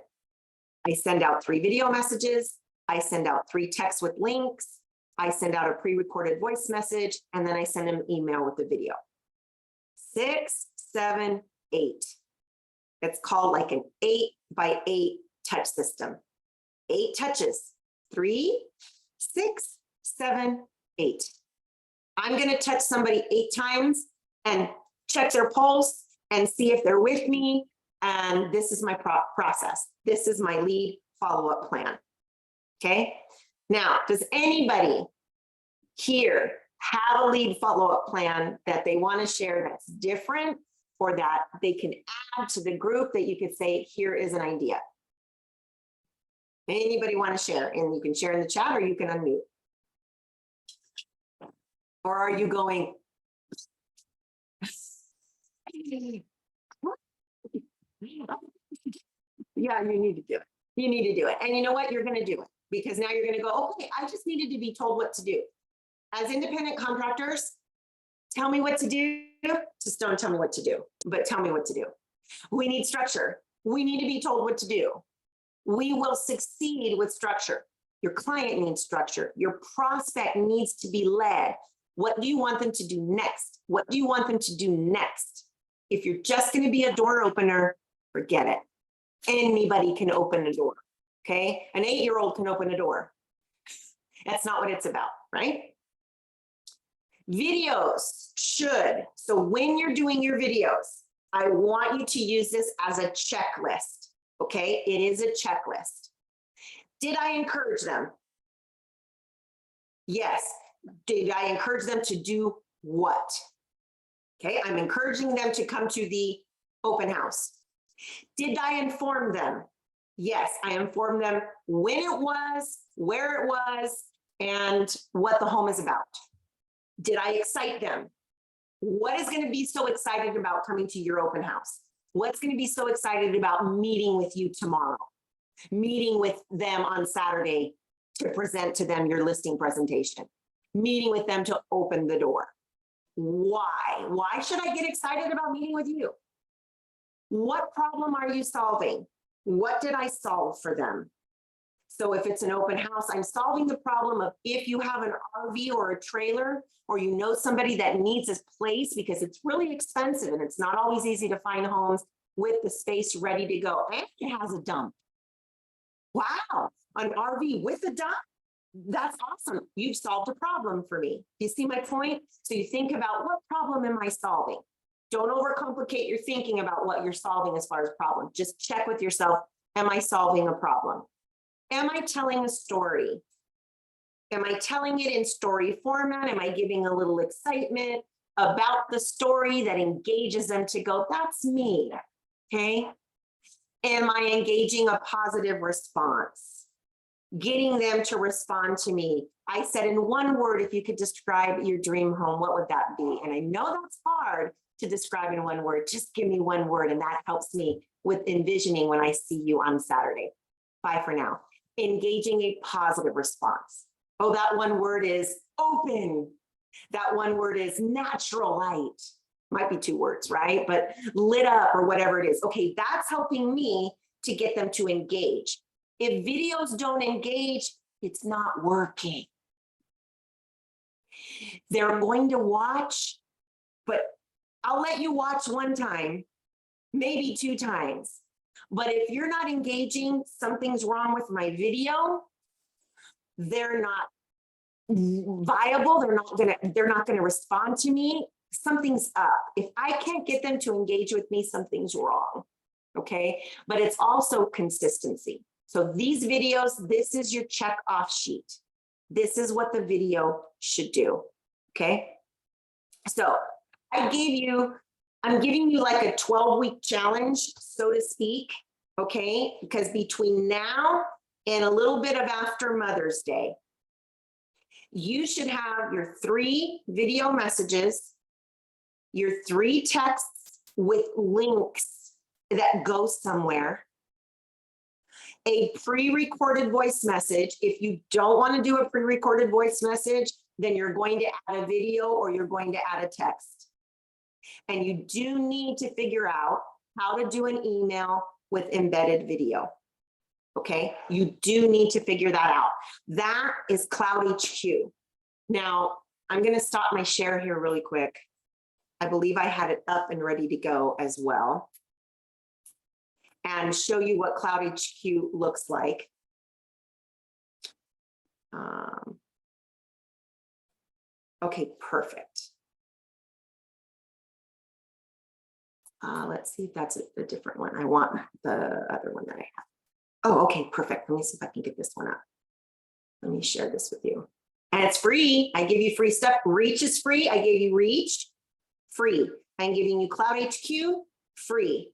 I send out 3 video messages. I send out 3 texts with links. I send out a pre-recorded voice message, and then I send them an email with the video. 6, 7, 8. It's called like an 8x8 touch system. 8 touches. 3, 6, 7, 8. I'm going to touch somebody 8 times and check their pulse and see if they're with me. And this is my process. This is my lead follow-up plan. Okay. Now, does anybody here have a lead follow-up plan that they want to share that's different, or that they can add to the group that you could say, here is an idea? Anybody want to share? And you can share in the chat, or you can unmute. Or are you going? Yeah, you need to do it. You need to do it. And you know what? You're going to do it, because now you're going to go, okay, I just needed to be told what to do. As independent contractors, tell me what to do. Just don't tell me what to do, but tell me what to do. We need structure. We need to be told what to do. We will succeed with structure. Your client needs structure. Your prospect needs to be led. What do you want them to do next? What do you want them to do next? If you're just going to be a door opener, forget it. Anybody can open a door. Okay. An 8-year-old can open a door. That's not what it's about, right? Videos should. So when you're doing your videos, I want you to use this as a checklist. Okay. It is a checklist. Did I encourage them? Yes. Did I encourage them to do what? Okay. I'm encouraging them to come to the open house. Did I inform them? Yes, I informed them when it was, where it was, and what the home is about. Did I excite them? What is going to be so excited about coming to your open house? What's going to be so excited about meeting with you tomorrow? Meeting with them on Saturday to present to them your listing presentation? Meeting with them to open the door? Why? Why should I get excited about meeting with you? What problem are you solving? What did I solve for them? So if it's an open house, I'm solving the problem of if you have an RV or a trailer, or you know somebody that needs a place because it's really expensive and it's not always easy to find homes with the space ready to go. And it has a dump. Wow, an RV with a dump? That's awesome. You've solved a problem for me. You see my point? So you think about, what problem am I solving? Don't overcomplicate your thinking about what you're solving as far as problem. Just check with yourself. Am I solving a problem? Am I telling a story? Am I telling it in story format? Am I giving a little excitement about the story that engages them to go, that's me, okay? Am I engaging a positive response? Getting them to respond to me. I said in one word, if you could describe your dream home, what would that be? And I know that's hard to describe in one word. Just give me one word, and that helps me with envisioning when I see you on Saturday. Bye for now. Engaging a positive response. Oh, that one word is open. That one word is natural light. Might be two words, right? But lit up or whatever it is. Okay, that's helping me to get them to engage. If videos don't engage, it's not working. They're going to watch, but I'll let you watch one time, maybe two times. But if you're not engaging, something's wrong with my video. They're not viable. They're not gonna respond to me. Something's up. If I can't get them to engage with me, something's wrong. Okay, but it's also consistency. So these videos, this is your check off sheet. This is what the video should do. Okay, so I'm giving you like a 12-week challenge, so to speak. Okay, because between now and a little bit of after Mother's Day, you should have your 3 video messages, your 3 texts with links that go somewhere, a pre-recorded voice message. If you don't want to do a pre-recorded voice message, then you're going to add a video or you're going to add a text. And you do need to figure out how to do an email with embedded video. Okay, you do need to figure that out. That is Cloud HQ. Now, I'm going to stop my share here really quick. I believe I had it up and ready to go as well, and show you what Cloud HQ looks like. Okay, perfect. Let's see if that's a different one. I want the other one that I have. Oh, okay, perfect. Let me see if I can get this one up. Let me share this with you. And it's free. I give you free stuff. Reach is free. I gave you Reach, free. I'm giving you Cloud HQ, free.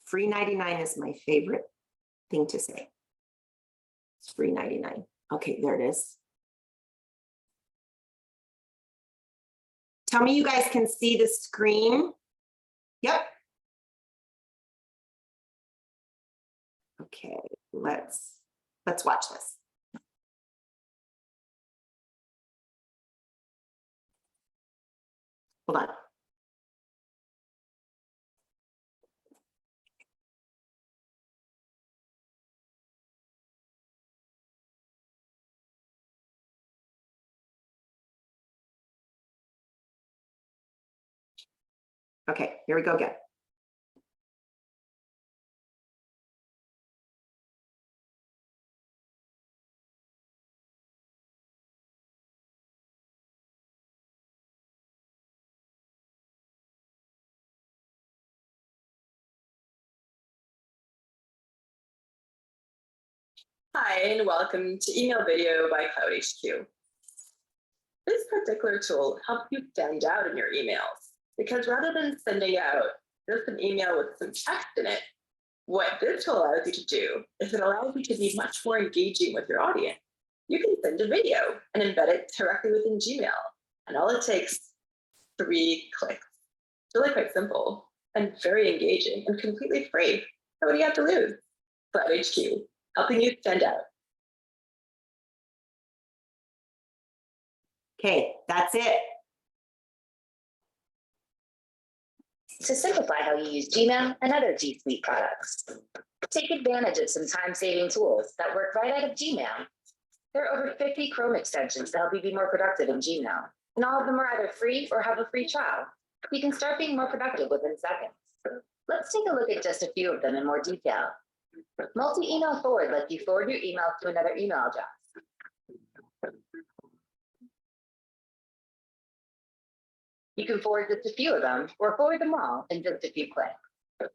Free 99 is my favorite thing to say. It's free 99. Okay, there it is. Tell me you guys can see the screen. Yep. Okay, let's watch this. Hold on. Okay, here we go again. Hi, and welcome to Email Video by Cloud HQ. This particular tool helps you stand out in your emails. because rather than sending out just an email with some text in it, what this tool allows you to do is it allows you to be much more engaging with your audience. You can send a video and embed it directly within Gmail, and all it takes 3 clicks. It's really quite simple and very engaging and completely free. So what do you have to lose? Cloud HQ, helping you stand out. Okay, that's it. To simplify how you use Gmail and other G Suite products. Take advantage of some time-saving tools that work right out of Gmail. There are over 50 Chrome extensions to help you be more productive in Gmail, and all of them are either free or have a free trial. You can start being more productive within seconds. Let's take a look at just a few of them in more detail. Multi-email forward lets you forward your email to another email address. You can forward just a few of them or forward them all in just a few clicks.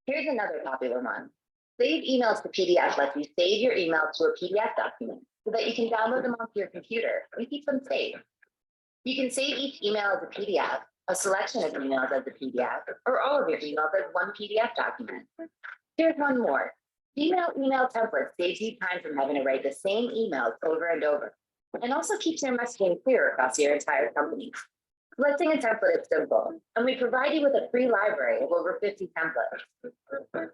Here's another popular one. Save emails to PDF lets you save your email to a PDF document so that you can download them onto your computer and keep them saved. You can save each email as a PDF, a selection of emails as a PDF, or all of your emails as one PDF document. Here's one more. Gmail email template saves you time from having to write the same emails over and over, and also keeps your messaging clear across your entire company. Selecting a template is simple, and we provide you with a free library of over 50 templates.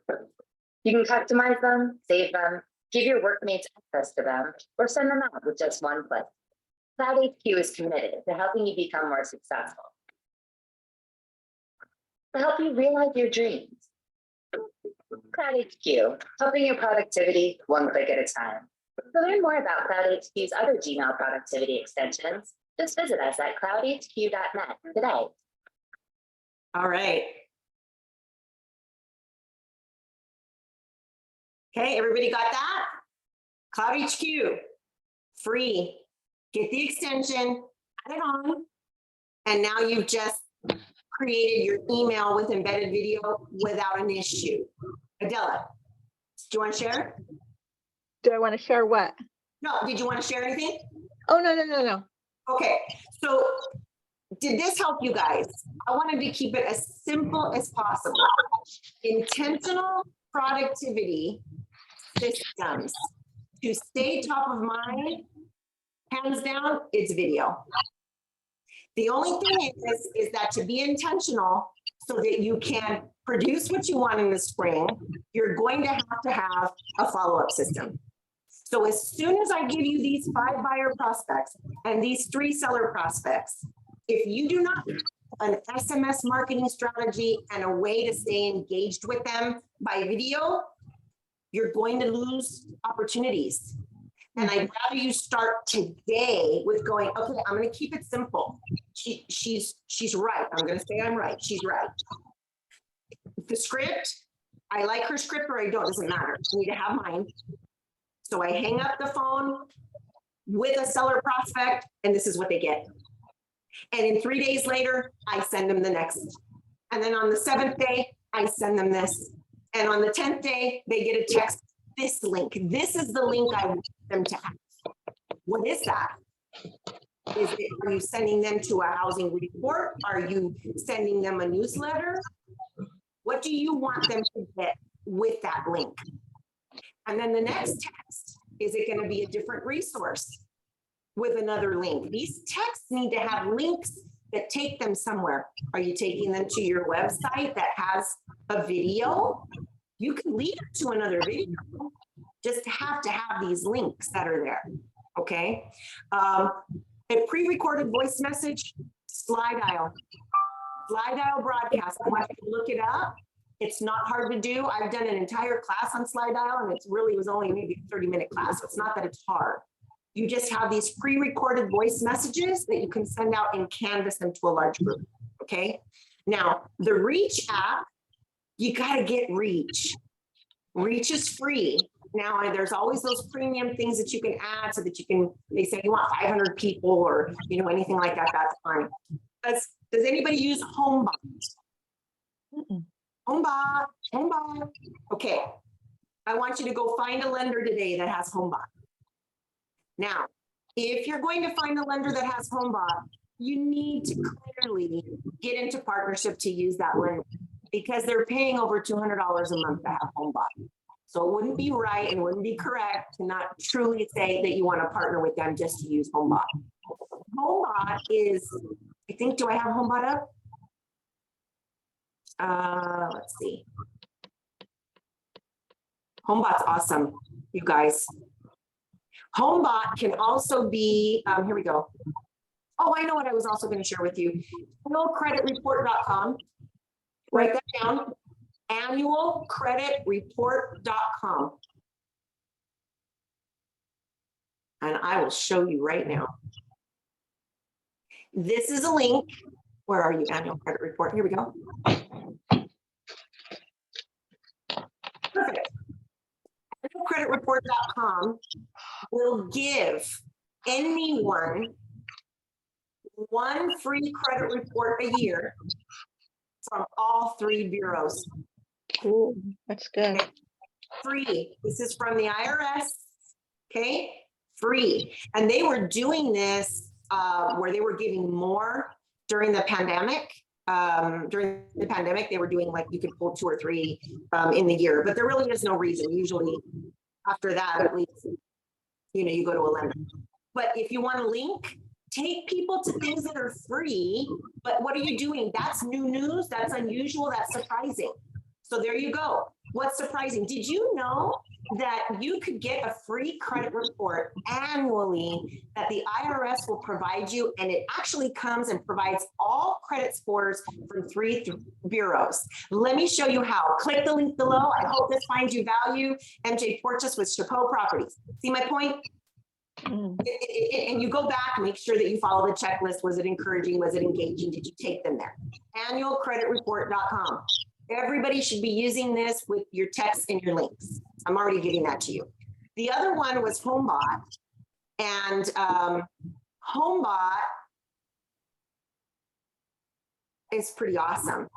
You can customize them, save them, give your workmates access to them, or send them out with just one click. Cloud HQ is committed to helping you become more successful. To help you realize your dreams. Cloud HQ, helping your productivity one click at a time. To learn more about Cloud HQ's other Gmail productivity extensions, just visit us at cloudhq.net today. All right. Okay, everybody got that? Cloud HQ, free. Get the extension, add it on, and now you've just created your email with embedded video without an issue. Adela, do you want to share? Do I want to share what? No, did you want to share anything? Oh, no. Okay, so did this help you guys? I wanted to keep it as simple as possible. Intentional productivity systems to stay top of mind, hands down, it's video. The only thing is that to be intentional so that you can produce what you want in the spring, you're going to have a follow-up system. So as soon as I give you these 5 buyer prospects and these 3 seller prospects, if you do not have an SMS marketing strategy and a way to stay engaged with them by video, you're going to lose opportunities. And I'd rather you start today with going, okay, I'm going to keep it simple. She's right. I'm going to say I'm right. She's right. The script, I like her script or I don't, doesn't matter. I need to have mine. So I hang up the phone with a seller prospect and this is what they get. And in 3 days later, I send them the next. And then on the 7th day, I send them this. And on the 10th day, they get a text, this link. This is the link I want them to have. What is that? Are you sending them to a housing report? Are you sending them a newsletter? What do you want them to get with that link? And then the next text, is it going to be a different resource with another link? These texts need to have links that take them somewhere. Are you taking them to your website that has a video? You can lead them to another video. Just have to have these links that are there. Okay. A pre-recorded voice message, slide dial broadcast. I want you to look it up. It's not hard to do. I've done an entire class on slide dial and it was only maybe a 30-minute class. So it's not that it's hard. You just have these pre-recorded voice messages that you can send out and canvas them to a large group. Okay. Now the Reach app, you got to get Reach. Reach is free. Now there's always those premium things that you can add so that you can, they say you want 500 people or, anything like that, that's fine. Does anybody use HomeBot? HomeBot. Okay. I want you to go find a lender today that has HomeBot. Now, if you're going to find a lender that has HomeBot, you need to clearly get into partnership to use that lender because they're paying over $200 a month to have HomeBot. So it wouldn't be right and wouldn't be correct to not truly say that you want to partner with them just to use HomeBot. HomeBot is, I think, do I have HomeBot up? Let's see. HomeBot's awesome, you guys. HomeBot can also be, here we go. Oh, I know what I was also going to share with you. Annualcreditreport.com. Write that down. Annualcreditreport.com. And I will show you right now. This is a link. Where are you, Annual Credit Report? Here we go. Perfect. Annualcreditreport.com will give anyone one free credit report a year from all 3 bureaus. Ooh, that's good. Free. This is from the IRS. Okay, free. And they were doing this where they were giving more during the pandemic. During the pandemic, they were doing like you could pull 2 or 3 in the year, but there really is no reason. Usually after that, at least, you go to a lender. But if you want to link, take people to things that are free. But what are you doing? That's new news. That's unusual. That's surprising. So there you go. What's surprising? Did you know that you could get a free credit report annually that the IRS will provide you? And it actually comes and provides all credit scores from 3 bureaus. Let me show you how. Click the link below. I hope this finds you value. MJ Porteous with Chapeau Properties. See my point? And you go back and make sure that you follow the checklist. Was it encouraging? Was it engaging? Did you take them there? Annualcreditreport.com. Everybody should be using this with your texts and your links. I'm already giving that to you. The other one was HomeBot. And HomeBot is pretty awesome.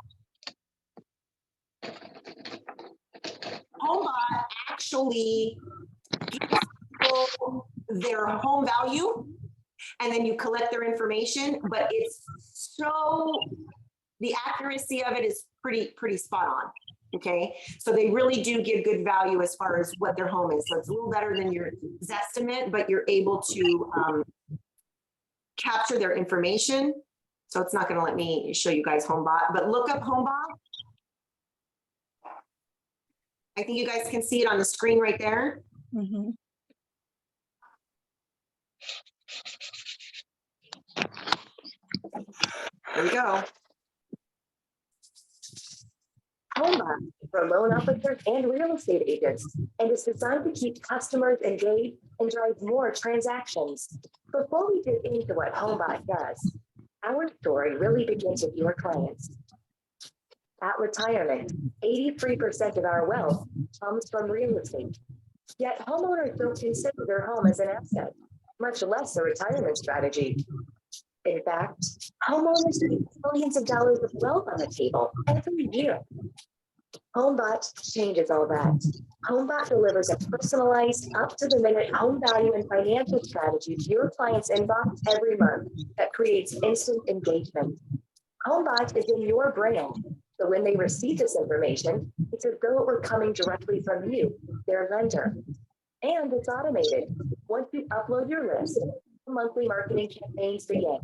HomeBot actually gives people their home value, and then you collect their information, but it's so, the accuracy of it is pretty spot on. Okay, so they really do give good value as far as what their home is. So it's a little better than your Zestimate, but you're able to capture their information. So it's not going to let me show you guys HomeBot, but look up HomeBot. I think you guys can see it on the screen right there. Mm-hmm. There we go. HomeBot for loan officers and real estate agents, and is designed to keep customers engaged and drive more transactions. Before we dig into what HomeBot does, our story really begins with your clients. At retirement, 83% of our wealth comes from real estate. Yet homeowners don't consider their home as an asset, much less a retirement strategy. In fact, homeowners leave millions of dollars of wealth on the table every year. HomeBot changes all that. HomeBot delivers a personalized, up-to-the-minute home value and financial strategy to your client's inbox every month that creates instant engagement. HomeBot is in your brand, so when they receive this information, it's as though it were coming directly from you, their lender. And it's automated. Once you upload your list, monthly marketing campaigns begin.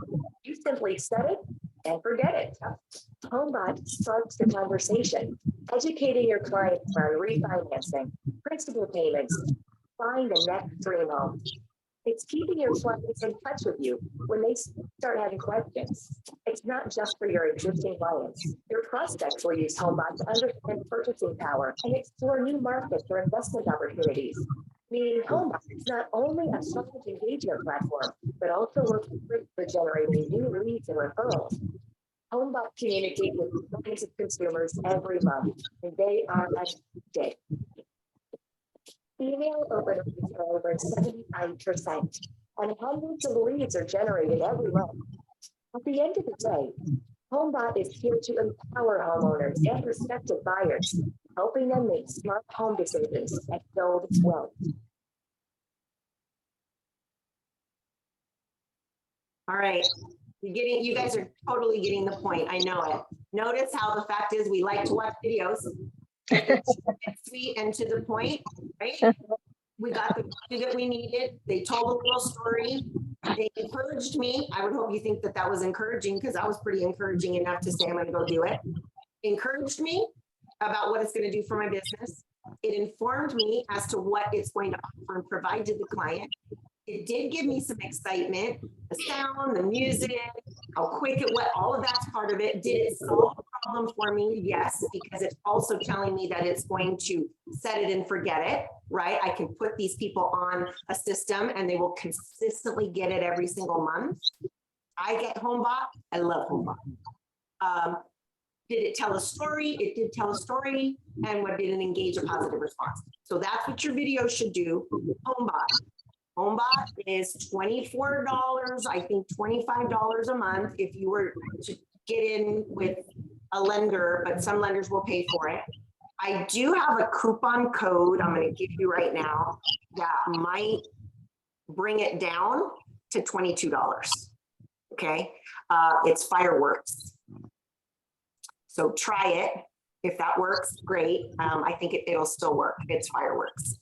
You simply set it and forget it. HomeBot starts the conversation, educating your clients on refinancing, principal payments, buying the next dream home. It's keeping your clients in touch with you when they start having questions. It's not just for your existing clients. Your prospects will use HomeBot to understand purchasing power and explore new markets or investment opportunities. Meaning HomeBot is not only a social engagement platform, but also works for generating new leads and referrals. HomeBot communicates with millions of consumers every month, and they are addicted. Email open rates are over 79%, and hundreds of leads are generated every month. At the end of the day, HomeBot is here to empower homeowners and prospective buyers, helping them make smart home decisions and build wealth. All right. You guys are totally getting the point. I know it. Notice how the fact is we like to watch videos. Sweet and to the point, right? We got the value that we needed. They told a little story. They encouraged me. I would hope you think that that was encouraging because that was pretty encouraging enough to say I'm going to go do it. Encouraged me about what it's going to do for my business. It informed me as to what it's going to offer and provide to the client. It did give me some excitement, the sound, the music, how quick it went, all of that's part of it. Did it solve the problem for me? Yes, because it's also telling me that it's going to set it and forget it, right? I can put these people on a system and they will consistently get it every single month. I get HomeBot. I love HomeBot. Did it tell a story? It did tell a story. And what did it engage a positive response? So that's what your video should do. HomeBot. HomeBot is $24, I think $25 a month if you were to get in with a lender, but some lenders will pay for it. I do have a coupon code I'm going to give you right now that might bring it down to $22. Okay. It's Fireworks. So try it. If that works, great. I think it'll still work. It's Fireworks.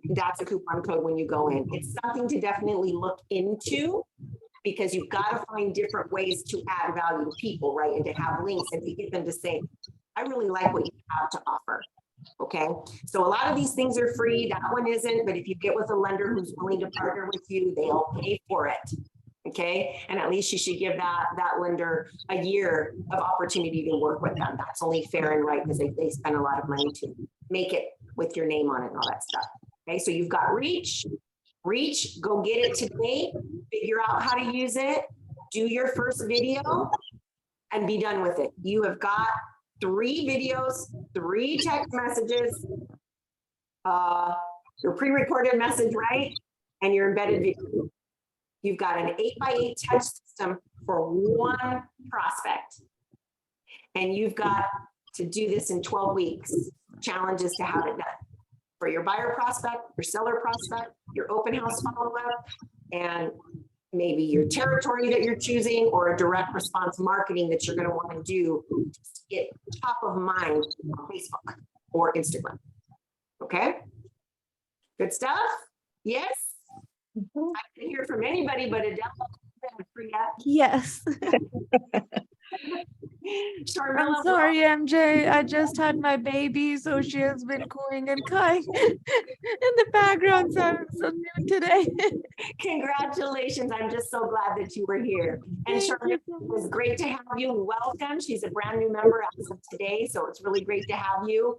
That's a coupon code when you go in. It's something to definitely look into because you've got to find different ways to add value to people, right? And to have links and to get them to say, I really like what you have to offer. Okay. So a lot of these things are free. That one isn't, but if you get with a lender who's willing to partner with you, they'll pay for it. Okay. And at least you should give that lender a year of opportunity to work with them. That's only fair and right because they spend a lot of money to make it with your name on it and all that stuff. Okay. So you've got Reach, go get it today, figure out how to use it, do your first video and be done with it. You have got 3 videos, 3 text messages, your pre-recorded message, right? And your embedded video. You've got an 8x8 touch system for 1 prospect. And you've got to do this in 12 weeks. Challenge is to have it done for your buyer prospect, your seller prospect, your open house follow-up, and maybe your territory that you're choosing or a direct response marketing that you're going to want to do to get top of mind on Facebook or Instagram. Okay. Good stuff. Yes. Mhm. I didn't hear from anybody but Adele and Priya. Yes. Charmella, I'm sorry, MJ. I just had my baby, so she has been cooing and crying in the background. So I'm so new today. congratulations. I'm just so glad that you were here. And Thank Charmella, you. it was great to have you. Welcome. She's a brand new member as of today, so it's really great to have you.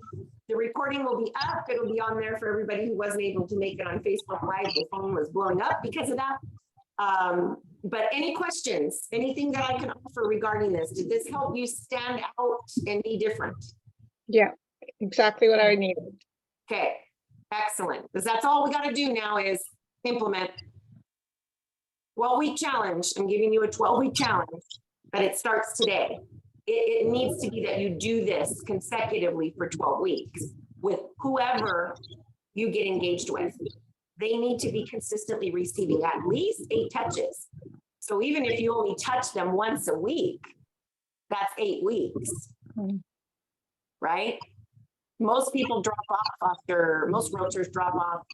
The recording will be up. It'll be on there for everybody who wasn't able to make it on Facebook Live. The phone was blowing up because of that. But any questions, anything that I can offer regarding this? Did this help you stand out and be different? Yeah, exactly what I needed. Okay, excellent. Because that's all we got to do now is implement. 12-week challenge. I'm giving you a 12-week challenge, but it starts today. It needs to be that you do this consecutively for 12 weeks with whoever you get engaged with. They need to be consistently receiving at least 8 touches. So even if you only touch them once a week, that's 8 weeks, right? Most people drop off most realtors drop off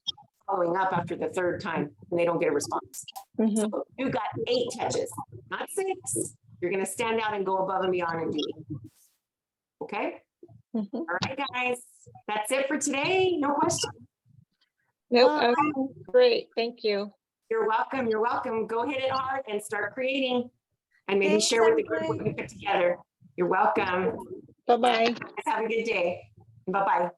following up after the 3rd time and they don't get a response. Mhm. So you got 8 touches, not 6. You're going to stand out and go above and beyond and do it. Okay. Mhm. All right, guys, that's it for today. No questions. Nope, Bye. okay, great, thank you. You're welcome. You're welcome. Go hit it hard and start creating and maybe Thanks, share with the group MJ. what you put together. You're welcome. Bye-bye. Have a good day. Bye-bye.